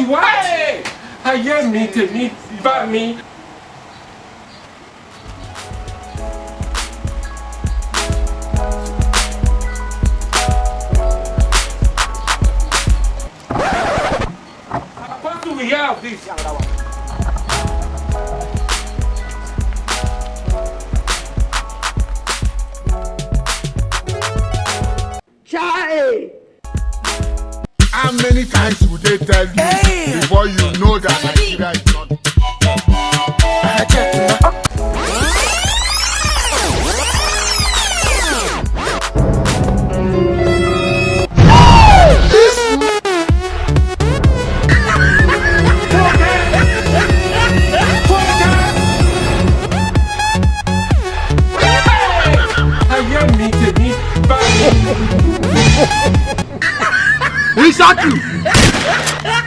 what? I hear me to me, but me. What do we have this? How many times would they tell you before you know that Nigeria is not? I hear me to me, but me. He shot you!